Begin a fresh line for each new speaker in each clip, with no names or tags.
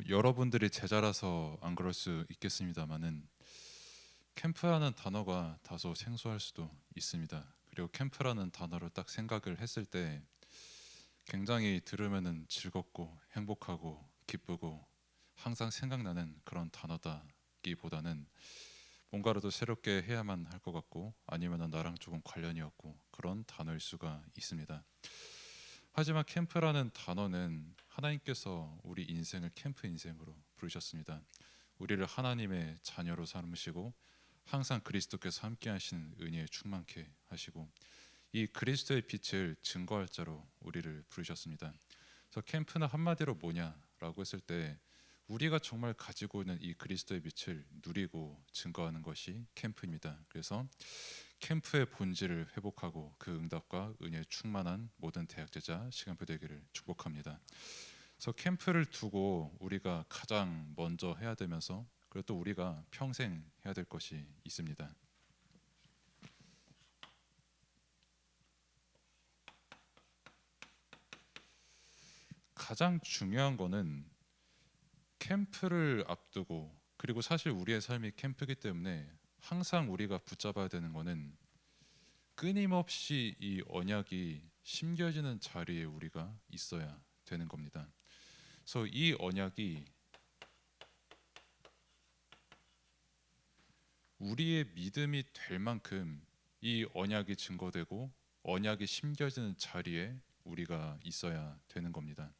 여러분들이 제자라서 안 그럴 수 있겠습니다만은 캠프라는 단어가 다소 생소할 수도 있습니다. 그리고 캠프라는 단어를 딱 생각을 했을 때 굉장히 들으면은 즐겁고 행복하고 기쁘고 항상 생각나는 그런 단어다기보다는 뭔가라도 새롭게 해야만 할 것 같고 아니면은 나랑 조금 관련이 없고 그런 단어일 수가 있습니다. 하지만 캠프라는 단어는 하나님께서 우리 인생을 캠프 인생으로 부르셨습니다. 우리를 하나님의 자녀로 삼으시고 항상 그리스도께서 함께 하시는 은혜에 충만케 하시고 이 그리스도의 빛을 증거할 자로 우리를 부르셨습니다. 그래서 캠프는 한마디로 뭐냐라고 했을 때 우리가 정말 가지고 있는 이 그리스도의 빛을 누리고 증거하는 것이 캠프입니다. 그래서 캠프의 본질을 회복하고 그 응답과 은혜에 충만한 모든 대학제자 시간표 되기를 축복합니다. 그래서 캠프를 두고 우리가 가장 먼저 해야 되면서 그리고 또 우리가 평생 해야 될 것이 있습니다. 가장 중요한 거는 캠프를 앞두고 그리고 사실 우리의 삶이 캠프이기 때문에 항상 우리가 붙잡아야 되는 거는 끊임없이 이 언약이 심겨지는 자리에 우리가 있어야 되는 겁니다. 그래서 이 언약이 우리의 믿음이 될 만큼 이 언약이 증거되고 언약이 심겨지는 자리에 우리가 있어야 되는 겁니다.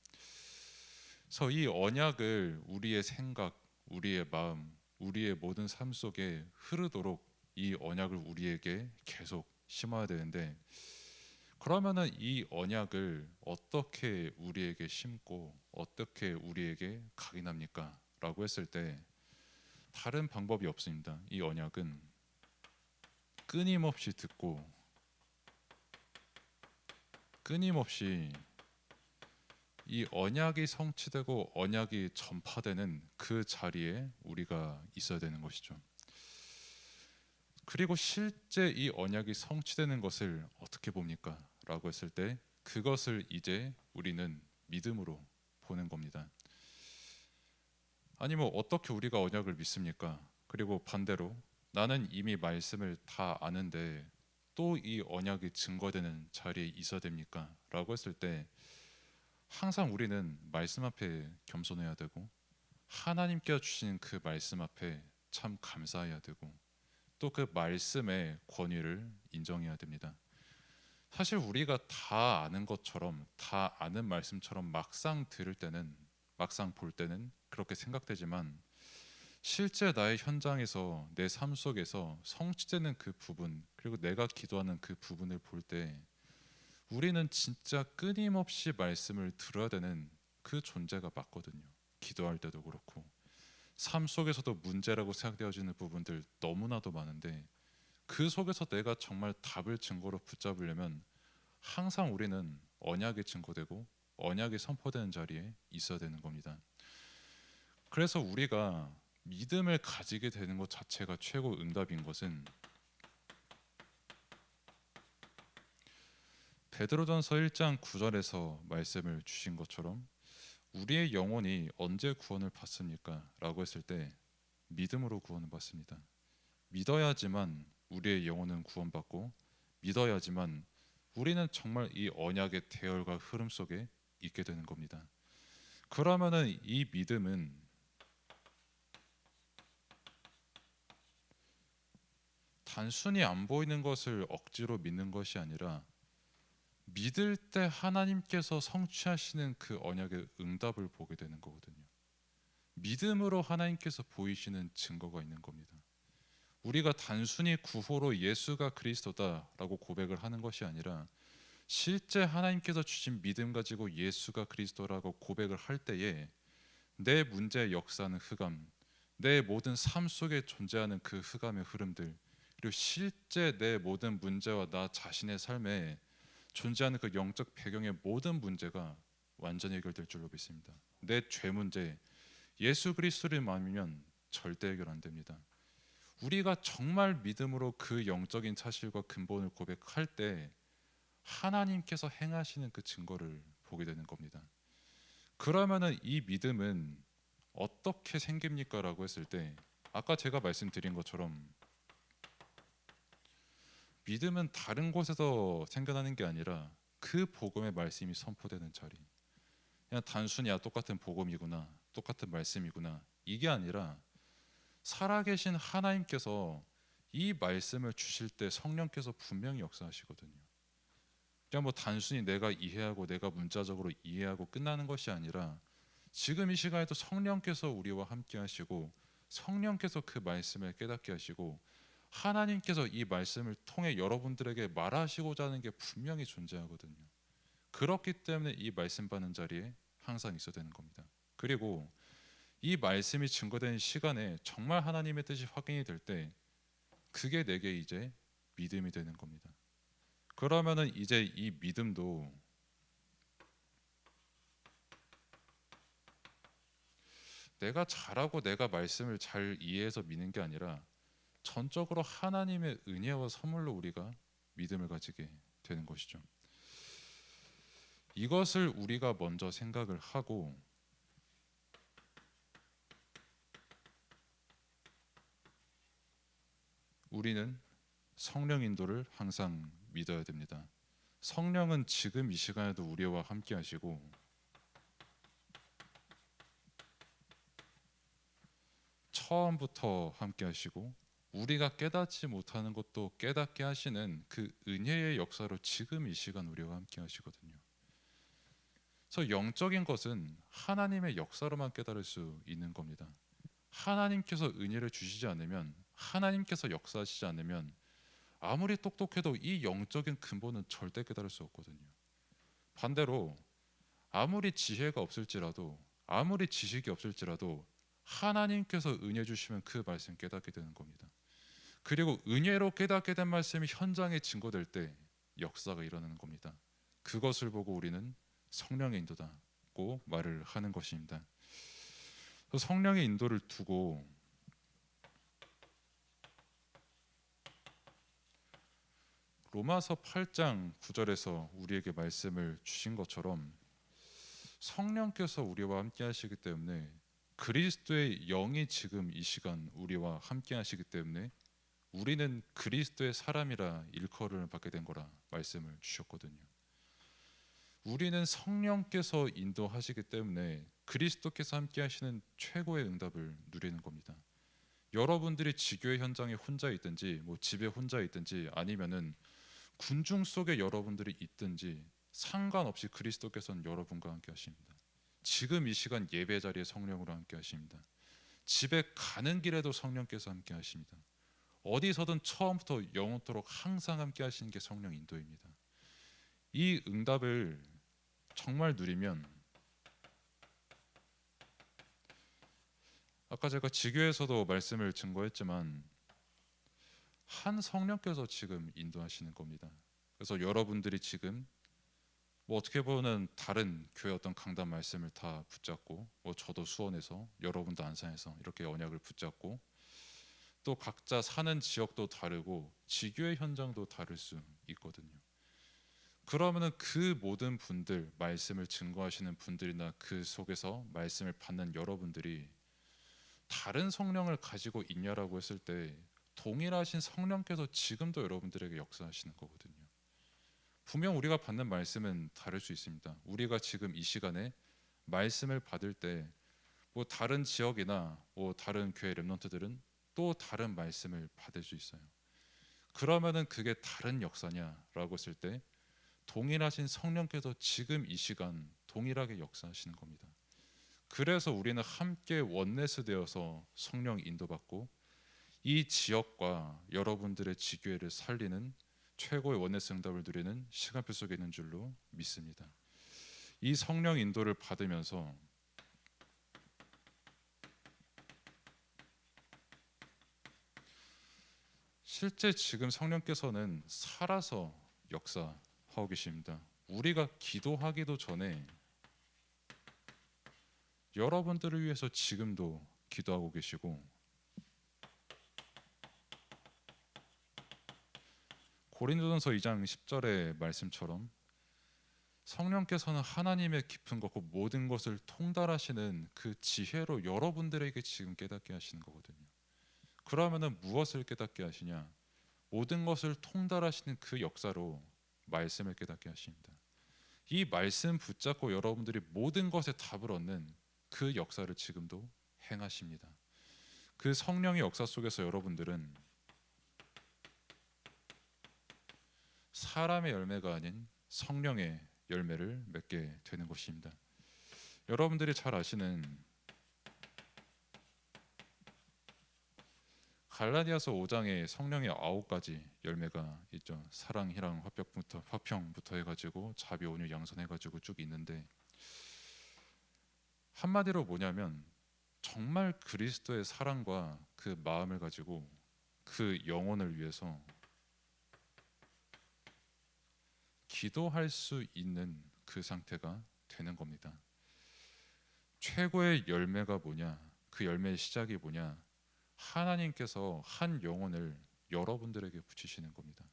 그래서 이 언약을 우리의 생각, 우리의 마음, 우리의 모든 삶 속에 흐르도록 이 언약을 우리에게 계속 심어야 되는데 그러면은 이 언약을 어떻게 우리에게 심고 어떻게 우리에게 각인합니까? 라고 했을 때 다른 방법이 없습니다. 이 언약은 끊임없이 듣고 끊임없이 이 언약이 성취되고 언약이 전파되는 그 자리에 우리가 있어야 되는 것이죠. 그리고 실제 이 언약이 성취되는 것을 어떻게 봅니까? 라고 했을 때 그것을 이제 우리는 믿음으로 보는 겁니다. 아니 어떻게 우리가 언약을 믿습니까? 그리고 반대로 나는 이미 말씀을 다 아는데 또 이 언약이 증거되는 자리에 있어야 됩니까? 라고 했을 때 항상 우리는 말씀 앞에 겸손해야 되고 하나님께서 주신 그 말씀 앞에 참 감사해야 되고 또 그 말씀의 권위를 인정해야 됩니다. 사실 우리가 다 아는 것처럼 다 아는 말씀처럼 막상 들을 때는 막상 볼 때는 그렇게 생각되지만 실제 나의 현장에서 내 삶 속에서 성취되는 그 부분 그리고 내가 기도하는 그 부분을 볼 때 우리는 진짜 끊임없이 말씀을 들어야 되는 그 존재가 맞거든요. 기도할 때도 그렇고 삶 속에서도 문제라고 생각되어지는 부분들 너무나도 많은데 그 속에서 내가 정말 답을 증거로 붙잡으려면 항상 우리는 언약이 증거되고 언약이 선포되는 자리에 있어야 되는 겁니다. 그래서 우리가 믿음을 가지게 되는 것 자체가 최고 응답인 것은 베드로전서 1장 9절에서 말씀을 주신 것처럼 우리의 영혼이 언제 구원을 받습니까? 라고 했을 때 믿음으로 구원을 받습니다. 믿어야지만 우리의 영혼은 구원받고 믿어야지만 우리는 정말 이 언약의 대열과 흐름 속에 있게 되는 겁니다. 그러면은 이 믿음은 단순히 안 보이는 것을 억지로 믿는 것이 아니라 믿을 때 하나님께서 성취하시는 그 언약의 응답을 보게 되는 거거든요. 믿음으로 하나님께서 보이시는 증거가 있는 겁니다. 우리가 단순히 구호로 예수가 그리스도다라고 고백을 하는 것이 아니라 실제 하나님께서 주신 믿음 가지고 예수가 그리스도라고 고백을 할 때에 내 문제의 역사는 흑암, 내 모든 삶 속에 존재하는 그 흑암의 흐름들, 그리고 실제 내 모든 문제와 나 자신의 삶에 존재하는 그 영적 배경의 모든 문제가 완전히 해결될 줄로 믿습니다. 내 죄 문제, 예수 그리스도를 만나면 절대 해결 안 됩니다. 우리가 정말 믿음으로 그 영적인 사실과 근본을 고백할 때 하나님께서 행하시는 그 증거를 보게 되는 겁니다. 그러면은 이 믿음은 어떻게 생깁니까라고 했을 때 아까 제가 말씀드린 것처럼 믿음은 다른 곳에서 생겨나는 게 아니라 그 복음의 말씀이 선포되는 자리. 그냥 단순히 똑같은 복음이구나, 똑같은 말씀이구나 이게 아니라 살아계신 하나님께서 이 말씀을 주실 때 성령께서 분명히 역사하시거든요. 그냥 뭐 단순히 내가 이해하고 내가 문자적으로 이해하고 끝나는 것이 아니라 지금 이 시간에도 성령께서 우리와 함께 하시고 성령께서 그 말씀을 깨닫게 하시고 하나님께서 이 말씀을 통해 여러분들에게 말하시고자 하는 게 분명히 존재하거든요. 그렇기 때문에 이 말씀 받는 자리에 항상 있어야 되는 겁니다. 그리고 이 말씀이 증거된 시간에 정말 하나님의 뜻이 확인이 될 때 그게 내게 이제 믿음이 되는 겁니다. 그러면은 이제 이 믿음도 내가 잘하고 내가 말씀을 잘 이해해서 믿는 게 아니라 전적으로 하나님의 은혜와 선물로 우리가 믿음을 가지게 되는 것이죠. 이것을 우리가 먼저 생각을 하고 우리는 성령 인도를 항상 믿어야 됩니다. 성령은 지금 이 시간에도 우리와 함께 하시고 처음부터 함께 하시고 우리가 깨닫지 못하는 것도 깨닫게 하시는 그 은혜의 역사로 지금 이 시간 우리와 함께 하시거든요. 그래서 영적인 것은 하나님의 역사로만 깨달을 수 있는 겁니다. 하나님께서 은혜를 주시지 않으면 하나님께서 역사하시지 않으면 아무리 똑똑해도 이 영적인 근본은 절대 깨달을 수 없거든요. 반대로 아무리 지혜가 없을지라도 아무리 지식이 없을지라도 하나님께서 은혜 주시면 그 말씀 깨닫게 되는 겁니다. 그리고 은혜로 깨닫게 된 말씀이 현장에 증거될 때 역사가 일어나는 겁니다. 그것을 보고 우리는 성령의 인도다고 말을 하는 것입니다. 성령의 인도를 두고 로마서 8장 9절에서 우리에게 말씀을 주신 것처럼 성령께서 우리와 함께 하시기 때문에 그리스도의 영이 지금 이 시간 우리와 함께 하시기 때문에 우리는 그리스도의 사람이라 일컬음을 받게 된 거라 말씀을 주셨거든요. 우리는 성령께서 인도하시기 때문에 그리스도께서 함께 하시는 최고의 응답을 누리는 겁니다. 여러분들이 지교회 현장에 혼자 있든지 뭐 집에 혼자 있든지 아니면은 군중 속에 여러분들이 있든지 상관없이 그리스도께서는 여러분과 함께 하십니다. 지금 이 시간 예배 자리에 성령으로 함께 하십니다. 집에 가는 길에도 성령께서 함께 하십니다. 어디서든 처음부터 영원토록 항상 함께 하시는 게 성령 인도입니다. 이 응답을 정말 누리면 아까 제가 지교에서도 말씀을 증거했지만 한 성령께서 지금 인도하시는 겁니다. 그래서 여러분들이 지금 뭐 어떻게 보면 다른 교회 어떤 강단 말씀을 다 붙잡고 뭐 저도 수원에서 여러분도 안산에서 이렇게 언약을 붙잡고 또 각자 사는 지역도 다르고 지교의 현장도 다를 수 있거든요. 그러면은 그 모든 분들 말씀을 증거하시는 분들이나 그 속에서 말씀을 받는 여러분들이 다른 성령을 가지고 있냐라고 했을 때 동일하신 성령께서 지금도 여러분들에게 역사하시는 거거든요. 분명 우리가 받는 말씀은 다를 수 있습니다. 우리가 지금 이 시간에 말씀을 받을 때 뭐 다른 지역이나 뭐 다른 교회 렘넌트들은 또 다른 말씀을 받을 수 있어요. 그러면은 그게 다른 역사냐라고 했을 때 동일하신 성령께서 지금 이 시간 동일하게 역사하시는 겁니다. 그래서 우리는 함께 원네스 되어서 성령 인도받고 이 지역과 여러분들의 지교회를 살리는 최고의 원네스 응답을 누리는 시간표 속에 있는 줄로 믿습니다. 이 성령 인도를 받으면서 실제 지금 성령께서는 살아서 역사하고 계십니다. 우리가 기도하기도 전에 여러분들을 위해서 지금도 기도하고 계시고 고린도전서 2장 10절의 말씀처럼 성령께서는 하나님의 깊은 것, 그 모든 것을 통달하시는 그 지혜로 여러분들에게 지금 깨닫게 하시는 거거든요. 그러면은 무엇을 깨닫게 하시냐? 모든 것을 통달하시는 그 역사로 말씀을 깨닫게 하십니다. 이 말씀 붙잡고 여러분들이 모든 것에 답을 얻는 그 역사를 지금도 행하십니다. 그 성령의 역사 속에서 여러분들은 사람의 열매가 아닌 성령의 열매를 맺게 되는 것입니다. 여러분들이 잘 아시는 갈라디아서 5장에 성령의 9가지 열매가 있죠. 사랑, 희랑, 화평부터 해가지고 자비, 온유, 양선 해가지고 쭉 있는데, 한마디로 뭐냐면 정말 그리스도의 사랑과 그 마음을 가지고 그 영혼을 위해서 기도할 수 있는 그 상태가 되는 겁니다. 최고의 열매가 뭐냐? 그 열매의 시작이 뭐냐? 하나님께서 한 영혼을 여러분들에게 붙이시는 겁니다.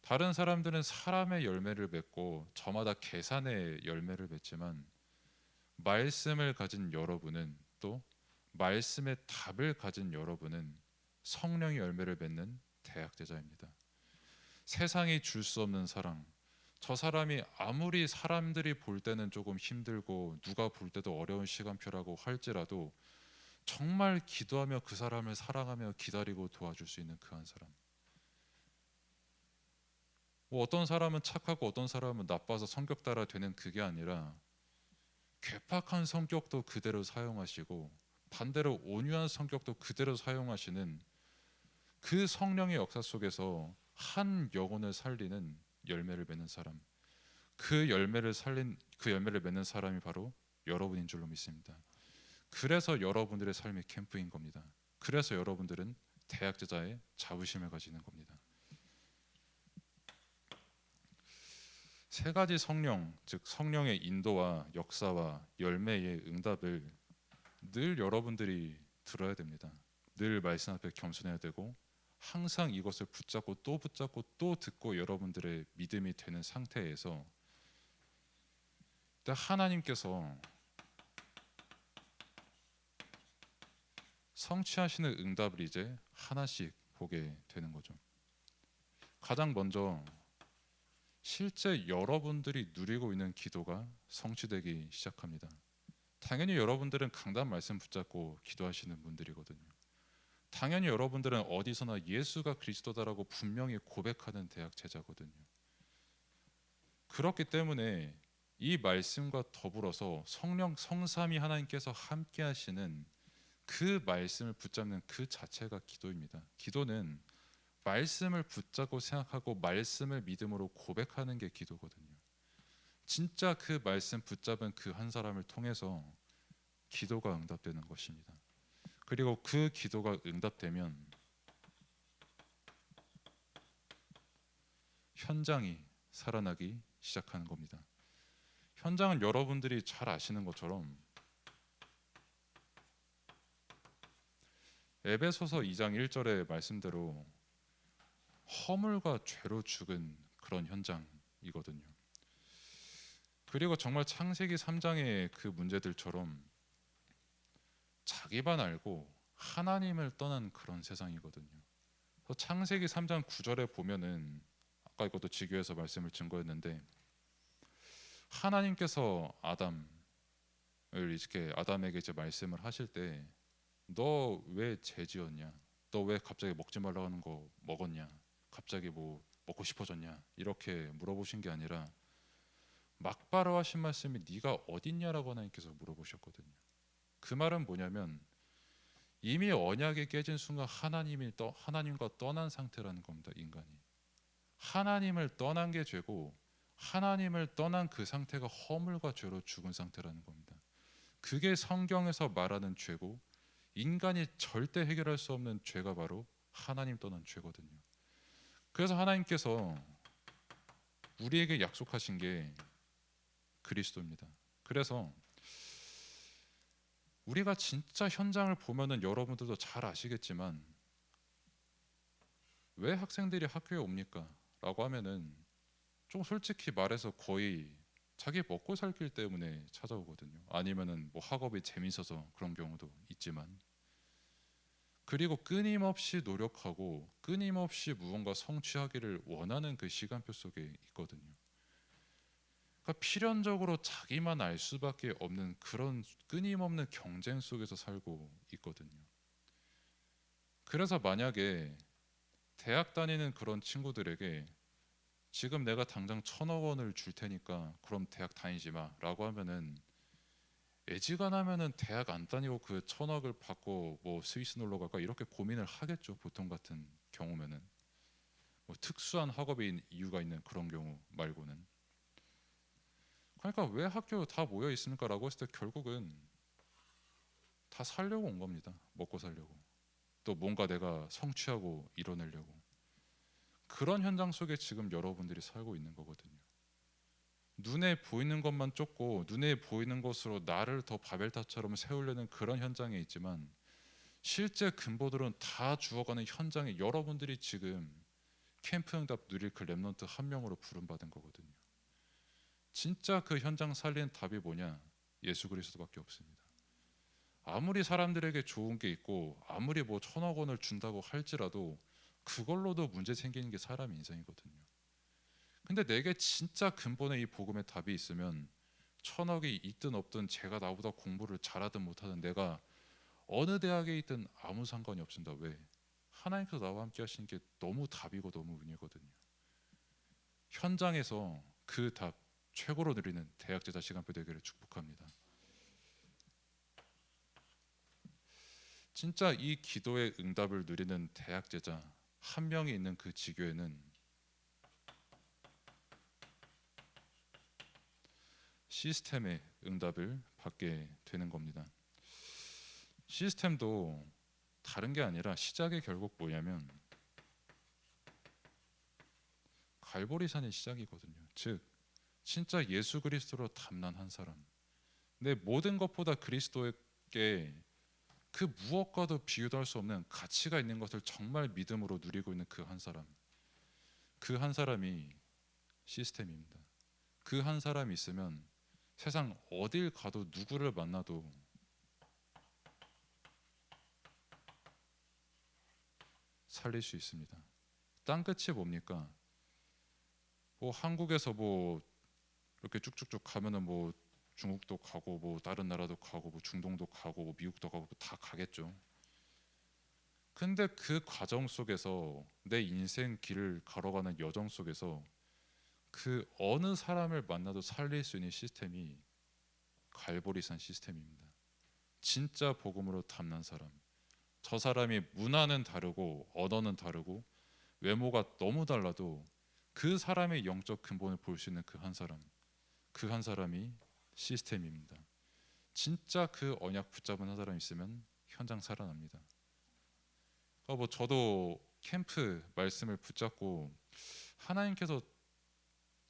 다른 사람들은 사람의 열매를 맺고 저마다 계산의 열매를 맺지만, 말씀을 가진 여러분은, 또 말씀의 답을 가진 여러분은 성령의 열매를 맺는 대학제자입니다. 세상이 줄 수 없는 사랑, 저 사람이 아무리 사람들이 볼 때는 조금 힘들고 누가 볼 때도 어려운 시간표라고 할지라도 정말 기도하며 그 사람을 사랑하며 기다리고 도와줄 수 있는 그 한 사람. 뭐 어떤 사람은 착하고 어떤 사람은 나빠서 성격 따라 되는 그게 아니라, 괴팍한 성격도 그대로 사용하시고 반대로 온유한 성격도 그대로 사용하시는 그 성령의 역사 속에서 한 영혼을 살리는 열매를 맺는 사람, 그 열매를 맺는 사람이 바로 여러분인 줄로 믿습니다. 그래서 여러분들의 삶이 캠프인 겁니다. 그래서 여러분들은 대학제자의 자부심을 가지는 겁니다. 세 가지 성령, 즉 성령의 인도와 역사와 열매의 응답을 늘 여러분들이 들어야 됩니다. 늘 말씀 앞에 겸손해야 되고, 항상 이것을 붙잡고 또 듣고 여러분들의 믿음이 되는 상태에서 하나님께서 성취하시는 응답을 이제 하나씩 보게 되는 거죠. 가장 먼저 실제 여러분들이 누리고 있는 기도가 성취되기 시작합니다. 당연히 여러분들은 강단 말씀 붙잡고 기도하시는 분들이거든요. 당연히 여러분들은 어디서나 예수가 그리스도다라고 분명히 고백하는 대학 제자거든요. 그렇기 때문에 이 말씀과 더불어서 성삼위 하나님께서 함께 하시는 그 말씀을 붙잡는 그 자체가 기도입니다. 기도는 말씀을 붙잡고 생각하고 말씀을 믿음으로 고백하는 게 기도거든요. 진짜 그 말씀 붙잡은 그 한 사람을 통해서 기도가 응답되는 것입니다. 그리고 그 기도가 응답되면 현장이 살아나기 시작하는 겁니다. 현장은 여러분들이 잘 아시는 것처럼 에베소서 2장 1절의 말씀대로 허물과 죄로 죽은 그런 현장이거든요. 그리고 정말 창세기 3장의 그 문제들처럼 자기만 알고 하나님을 떠난 그런 세상이거든요. 그래서 창세기 3장 9절에 보면은, 아까 이것도 지교에서 말씀을 증거했는데, 하나님께서 아담에게 이제 말씀을 하실 때, 너 왜 죄지었냐? 너 왜 갑자기 먹지 말라고 하는 거 먹었냐? 갑자기 뭐 먹고 싶어졌냐? 이렇게 물어보신 게 아니라, 막바로 하신 말씀이 네가 어딨냐라고 하나님께서 물어보셨거든요. 그 말은 뭐냐면 이미 언약이 깨진 순간 하나님과 떠난 상태라는 겁니다. 인간이 하나님을 떠난 게 죄고, 하나님을 떠난 그 상태가 허물과 죄로 죽은 상태라는 겁니다. 그게 성경에서 말하는 죄고, 인간이 절대 해결할 수 없는 죄가 바로 하나님 떠난 죄거든요. 그래서 하나님께서 우리에게 약속하신 게 그리스도입니다. 그래서 우리가 진짜 현장을 보면은 여러분들도 잘 아시겠지만, 왜 학생들이 학교에 옵니까? 라고 하면은 좀 솔직히 말해서 거의 자기 먹고 살 길 때문에 찾아오거든요. 아니면은 뭐 학업이 재밌어서 그런 경우도 있지만, 그리고 끊임없이 노력하고 끊임없이 무언가 성취하기를 원하는 그 시간표 속에 있거든요. 그러니까 필연적으로 자기만 알 수밖에 없는 그런 끊임없는 경쟁 속에서 살고 있거든요. 그래서 만약에 대학 다니는 그런 친구들에게 지금 내가 당장 1,000억 원을 줄 테니까 그럼 대학 다니지 마라고 하면은, 애지간하면은 대학 안 다니고 그 1,000억을 받고 뭐 스위스 놀러 갈까 이렇게 고민을 하겠죠. 보통 같은 경우면은 뭐 특수한 학업인 이유가 있는 그런 경우 말고는. 그러니까 왜 학교 다 모여 있습니까라고 했을 때 결국은 다 살려고 온 겁니다. 먹고 살려고. 또 뭔가 내가 성취하고 이뤄내려고. 그런 현장 속에 지금 여러분들이 살고 있는 거거든요. 눈에 보이는 것만 쫓고 눈에 보이는 것으로 나를 더 바벨탑처럼 세우려는 그런 현장에 있지만, 실제 근보들은 다 죽어가는 현장에 여러분들이 지금 캠프 응답 누릴 그 렘넌트 한 명으로 부름받은 거거든요. 진짜 그 현장 살리는 답이 뭐냐? 예수 그리스도밖에 없습니다. 아무리 사람들에게 좋은 게 있고 아무리 뭐 1,000억 원을 준다고 할지라도 그걸로도 문제 생기는 게 사람 인생이거든요. 근데 내게 진짜 근본의 이 복음의 답이 있으면 1,000억이 있든 없든, 제가 나보다 공부를 잘하든 못하든, 내가 어느 대학에 있든 아무 상관이 없습니다. 왜? 하나님께서 나와 함께 하시는 게 너무 답이고 너무 은혜거든요. 현장에서 그 답 최고로 누리는 대학 제자 시간표 되기를 축복합니다. 진짜 이 기도의 응답을 누리는 대학 제자 한 명이 있는 그 지교에는 시스템의 응답을 받게 되는 겁니다. 시스템도 다른 게 아니라 시작이 결국 뭐냐면 갈보리산의 시작이거든요. 즉 진짜 예수 그리스도로 담난 한 사람, 내 모든 것보다 그리스도에게 그 무엇과도 비교도 할 수 없는 가치가 있는 것을 정말 믿음으로 누리고 있는 그 한 사람, 그 한 사람이 시스템입니다. 그 한 사람이 있으면 세상 어딜 가도 누구를 만나도 살릴 수 있습니다. 땅 끝이 뭡니까? 뭐 한국에서 뭐 이렇게 쭉쭉쭉 가면은 뭐 중국도 가고 뭐 다른 나라도 가고 뭐 중동도 가고 뭐 미국도 가고 다 가겠죠. 근데 그 과정 속에서 내 인생 길을 걸어가는 여정 속에서 그 어느 사람을 만나도 살릴 수 있는 시스템이 갈보리산 시스템입니다. 진짜 복음으로 담난 사람. 저 사람이 문화는 다르고 언어는 다르고 외모가 너무 달라도 그 사람의 영적 근본을 볼 수 있는 그 한 사람, 그 한 사람이 시스템입니다. 진짜 그 언약 붙잡은 한 사람 있으면 현장 살아납니다. 뭐 저도 캠프 말씀을 붙잡고 하나님께서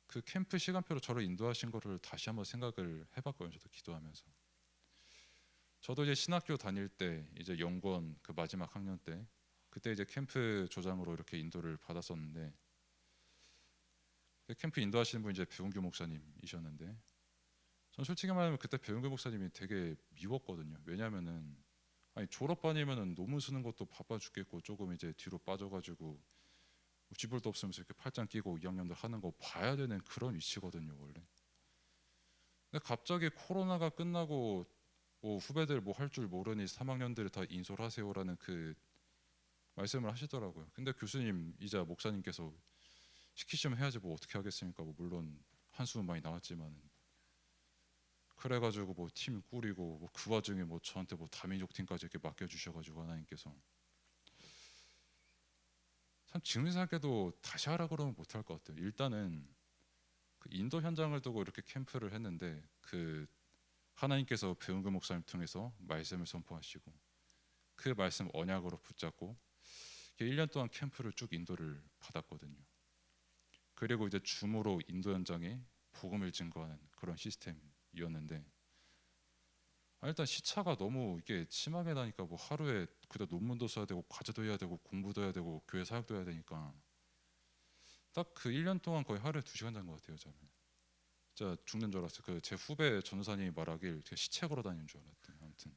그 캠프 시간표로 저를 인도하신 거를 다시 한번 생각을 해봤거든요. 저도 기도하면서. 저도 이제 신학교 다닐 때 이제 연구원 그 마지막 학년 때, 그때 이제 캠프 조장으로 이렇게 인도를 받았었는데, 그 캠프 인도하시는 분이 이제 배은규 목사님이셨는데, 전 솔직히 말하면 그때 배은규 목사님이 되게 미웠거든요. 왜냐면은 아니 졸업반이면은 논문 쓰는 것도 바빠 죽겠고 조금 이제 뒤로 빠져가지고 뭐 쥐볼도 없으면서 이렇게 팔짱 끼고 2학년들 하는 거 봐야 되는 그런 위치거든요 원래. 근데 갑자기 코로나가 끝나고 뭐 후배들 뭐 할 줄 모르니 3학년들을 다 인솔하세요라는 그 말씀을 하시더라고요. 근데 교수님이자 목사님께서 시키시면 해야지 뭐 어떻게 하겠습니까? 뭐 물론 한숨은 많이 나왔지만, 그래가지고 뭐 팀 꾸리고 뭐 그 와중에 뭐 저한테 뭐 다민족 팀까지 이렇게 맡겨주셔가지고 하나님께서 참 지금 생각해도 다시 하라 그러면 못할 것 같아요. 일단은 그 인도 현장을 두고 이렇게 캠프를 했는데 그 하나님께서 배은규 목사님 통해서 말씀을 선포하시고 그 말씀 언약으로 붙잡고 1년 동안 캠프를 쭉 인도를 받았거든요. 그리고 이제 줌으로 인도 현장에 복음을 증거하는 그런 시스템이었는데, 일단 시차가 너무 이게 심하게 나니까 뭐 하루에 그다 논문도 써야 되고 과제도 해야 되고 공부도 해야 되고 교회 사역도 해야 되니까 딱 그 1년 동안 거의 하루에 2시간 잔 것 같아요. 잠을. 진짜 죽는 줄 알았어요. 그 제 후배 전도사님이 말하길 제가 시체 걸어 다니는 줄 알았대요. 아무튼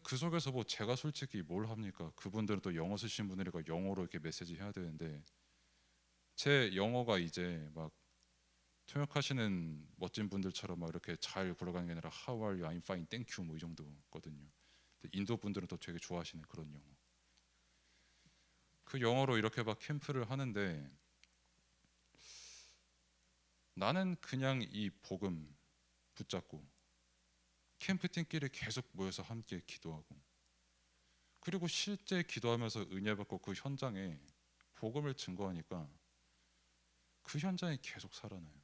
그 속에서 뭐 제가 솔직히 뭘 합니까? 그분들은 또 영어 쓰시는 분들이니까 영어로 이렇게 메시지 해야 되는데 제 영어가 이제 막 통역하시는 멋진 분들처럼 막 이렇게 잘 굴러가는 게 아니라 How are you? I'm fine, thank you 뭐 이 정도거든요. 인도 분들은 또 되게 좋아하시는 그런 영어. 그 영어로 이렇게 막 캠프를 하는데 나는 그냥 이 복음 붙잡고 캠프팀끼리 계속 모여서 함께 기도하고 그리고 실제 기도하면서 은혜 받고 그 현장에 복음을 증거하니까 그 현장이 계속 살아나요.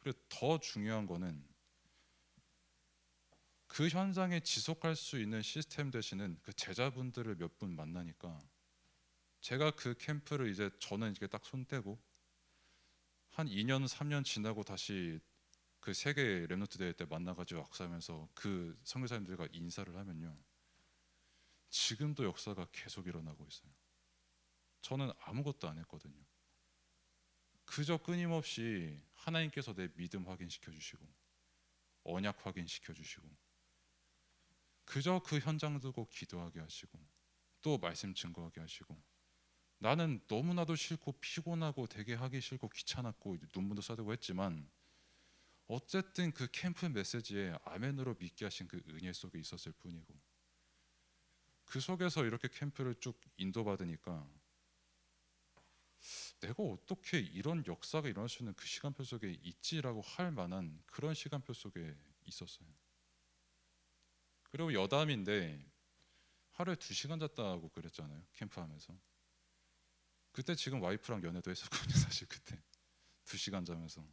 그리고 더 중요한 거는 그 현장에 지속할 수 있는 시스템 되시는 그 제자분들을 몇 분 만나니까 제가 그 캠프를 이제 저는 이게 딱 손 떼고 한 2년 3년 지나고 다시 그 세계 렘넌트 대회 때 만나가지고 악수하면서 그 선교사님들과 인사를 하면요 지금도 역사가 계속 일어나고 있어요. 저는 아무것도 안 했거든요. 그저 끊임없이 하나님께서 내 믿음 확인시켜 주시고 언약 확인시켜 주시고 그저 그 현장 두고 기도하게 하시고 또 말씀 증거하게 하시고 나는 너무나도 싫고 피곤하고 되게 하기 싫고 귀찮았고 눈물도 쏟고 했지만 어쨌든 그 캠프 메시지에 아멘으로 믿게 하신 그 은혜 속에 있었을 뿐이고 그 속에서 이렇게 캠프를 쭉 인도받으니까 내가 어떻게 이런 역사가 일어날 수 있는 그 시간표 속에 있지라고 할 만한 그런 시간표 속에 있었어요. 그리고 여담인데 하루에 2시간 잤다고 그랬잖아요. 캠프하면서. 그때 지금 와이프랑 연애도 했었거든요. 사실 그때 2시간 자면서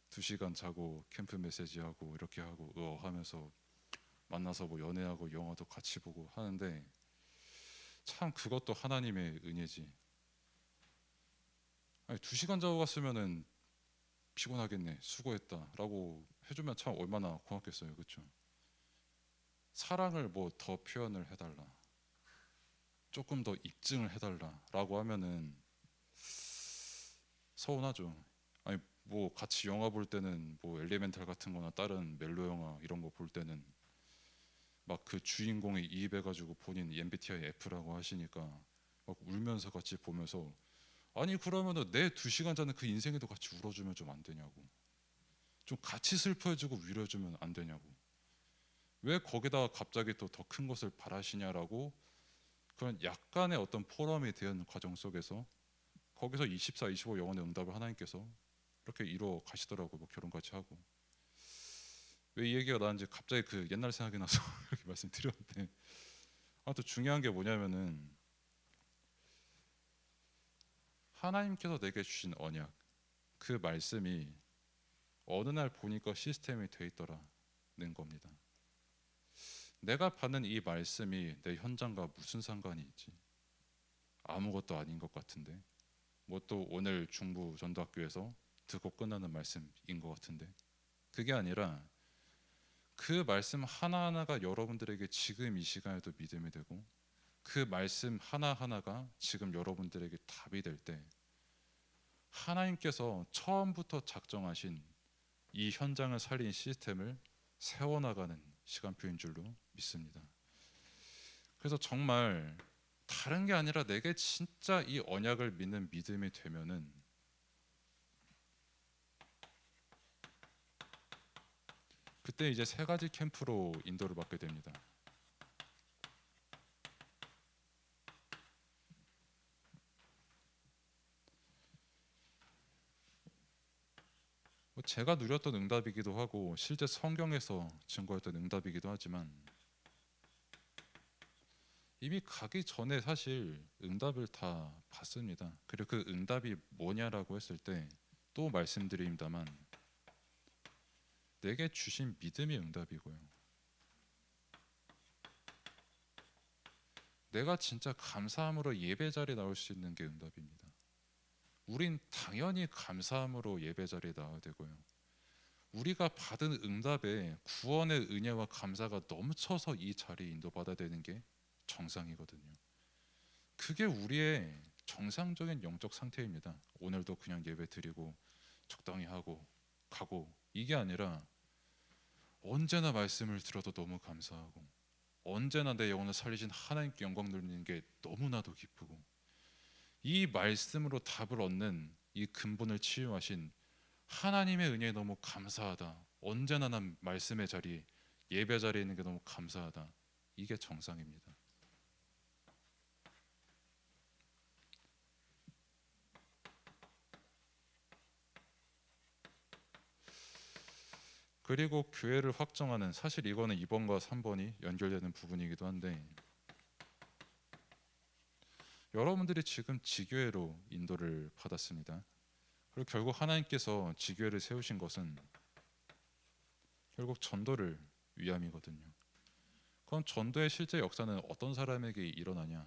2시간 자고 캠프 메시지하고 이렇게 하고 하면서 만나서 뭐 연애하고 영화도 같이 보고 하는데 참 그것도 하나님의 은혜지. 아니 2시간 자고 갔으면은 피곤하겠네 수고했다라고 해주면 참 얼마나 고맙겠어요. 그렇죠? 사랑을 뭐 더 표현을 해달라 조금 더 입증을 해달라라고 하면은 서운하죠. 아니 뭐 같이 영화 볼 때는 뭐 엘리멘탈 같은 거나 다른 멜로 영화 이런 거 볼 때는 막 그 주인공이 이입해가지고 본인 MBTI F라고 하시니까 막 울면서 같이 보면서 아니 그러면은 내 2시간 전에 그 인생에도 같이 울어주면 좀 안 되냐고 좀 같이 슬퍼해주고 위로해주면 안 되냐고 왜 거기다가 갑자기 또 더 큰 것을 바라시냐라고 그런 약간의 어떤 포럼이 되는 과정 속에서 거기서 24, 25 영혼의 응답을 하나님께서 이렇게 이루어 가시더라고 뭐 결혼까지 하고 왜 이 얘기가 나는지 갑자기 그 옛날 생각이 나서 이렇게 말씀드렸는데 아무튼 중요한 게 뭐냐면은 하나님께서 내게 주신 언약 그 말씀이 어느 날 보니까 시스템이 돼 있더라는 겁니다. 내가 받는 이 말씀이 내 현장과 무슨 상관이 있지? 아무것도 아닌 것 같은데 뭐 또 오늘 중부 전도학교에서 듣고 끝나는 말씀인 것 같은데 그게 아니라 그 말씀 하나하나가 여러분들에게 지금 이 시간에도 믿음이 되고 그 말씀 하나하나가 지금 여러분들에게 답이 될 때 하나님께서 처음부터 작정하신 이 현장을 살린 시스템을 세워나가는 시간표인 줄로 믿습니다. 그래서 정말 다른 게 아니라 내게 진짜 이 언약을 믿는 믿음이 되면은 그때 이제 3가지 캠프로 인도를 받게 됩니다. 뭐 제가 누렸던 응답이기도 하고 실제 성경에서 증거했던 응답이기도 하지만 이미 가기 전에 사실 응답을 다 봤습니다. 그리고 그 응답이 뭐냐라고 했을 때 또 말씀드립니다만 내게 주신 믿음이 응답이고요. 내가 진짜 감사함으로 예배 자리에 나올 수 있는 게 응답입니다. 우린 당연히 감사함으로 예배 자리에 나와야 되고요. 우리가 받은 응답에 구원의 은혜와 감사가 넘쳐서 이 자리에 인도받아야 되는 게 정상이거든요. 그게 우리의 정상적인 영적 상태입니다. 오늘도 그냥 예배 드리고 적당히 하고 가고, 이게 아니라 언제나 말씀을 들어도 너무 감사하고, 언제나 내 영혼을 살리신 하나님께 영광 돌리는 게 너무나도 기쁘고, 이 말씀으로 답을 얻는 이 근본을 치유하신 하나님의 은혜에 너무 감사하다. 언제나 난 말씀의 자리, 예배 자리에 있는 게 너무 감사하다. 이게 정상입니다. 그리고 교회를 확정하는, 사실 이거는 2번과 3번이 연결되는 부분이기도 한데, 여러분들이 지금 지교회로 인도를 받았습니다. 그리고 결국 하나님께서 지교회를 세우신 것은 결국 전도를 위함이거든요. 그럼 전도의 실제 역사는 어떤 사람에게 일어나냐?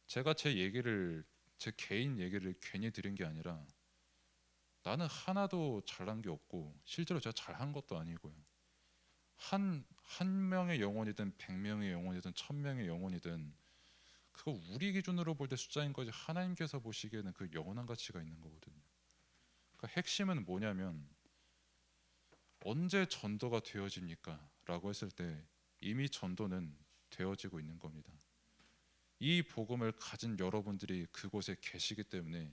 제가 제 개인 얘기를 괜히 들은 게 아니라, 나는 하나도 잘난 게 없고 실제로 제가 잘한 것도 아니고요. 한 명의 영혼이든 100명의 영혼이든 1000명의 영혼이든, 그거 우리 기준으로 볼 때 숫자인 거지 하나님께서 보시기에는 그 영원한 가치가 있는 거거든요. 그러니까 핵심은 뭐냐면, 언제 전도가 되어집니까? 라고 했을 때 이미 전도는 되어지고 있는 겁니다. 이 복음을 가진 여러분들이 그곳에 계시기 때문에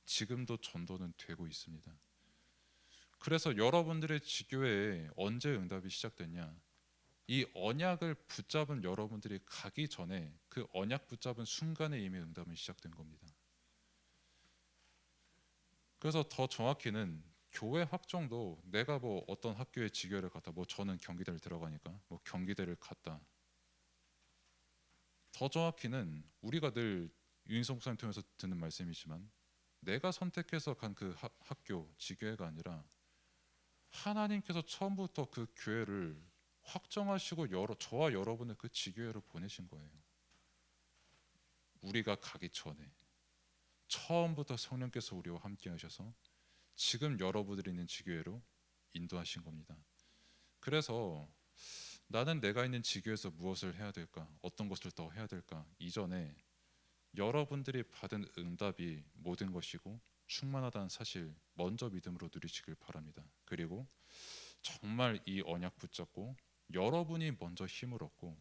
지금도 전도는 되고 있습니다. 그래서 여러분들의 지교회에 언제 응답이 시작됐냐? 이 언약을 붙잡은 여러분들이 가기 전에, 그 언약 붙잡은 순간에 이미 응답은 시작된 겁니다. 그래서 더 정확히는 교회 확정도, 내가 뭐 어떤 학교에 지교회를 갔다, 뭐 저는 경기대를 들어가니까 뭐 경기대를 갔다, 더 정확히는 우리가 늘 유인성 목사님 통해서 듣는 말씀이지만, 내가 선택해서 간 그 학교 지교회가 아니라 하나님께서 처음부터 그 교회를 확정하시고 저와 여러분을 그 지교회로 보내신 거예요. 우리가 가기 전에 처음부터 성령께서 우리와 함께 하셔서 지금 여러분들이 있는 지교회로 인도하신 겁니다. 그래서 나는 내가 있는 지교회에서 무엇을 해야 될까, 어떤 것을 더 해야 될까, 이전에 여러분들이 받은 응답이 모든 것이고 충만하다는 사실 먼저 믿음으로 누리시길 바랍니다. 그리고 정말 이 언약 붙잡고 여러분이 먼저 힘을 얻고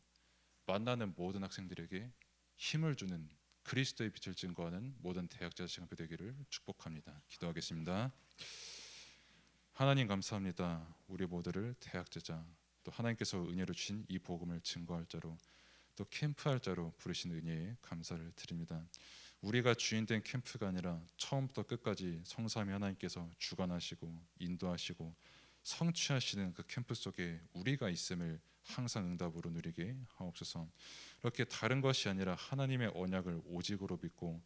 만나는 모든 학생들에게 힘을 주는 그리스도의 빛을 증거하는 모든 대학자 시간표 되기를 축복합니다. 기도하겠습니다. 하나님 감사합니다. 우리 모두를 대학제자, 또 하나님께서 은혜로 주신 이 복음을 증거할 자로, 또 캠프할 자로 부르신 은혜에 감사를 드립니다. 우리가 주인된 캠프가 아니라 처음부터 끝까지 성삼위 하나님께서 주관하시고 인도하시고 성취하시는 그 캠프 속에 우리가 있음을 항상 응답으로 누리게 하옵소서. 이렇게 다른 것이 아니라 하나님의 언약을 오직으로 믿고,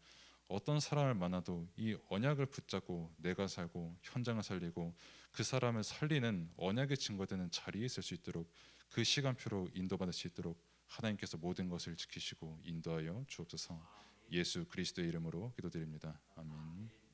어떤 사람을 만나도 이 언약을 붙잡고 내가 살고 현장을 살리고 그 사람을 살리는 언약의 증거되는 자리에 있을 수 있도록, 그 시간표로 인도받을 수 있도록 하나님께서 모든 것을 지키시고 인도하여 주옵소서. 예수 그리스도의 이름으로 기도드립니다. 아멘.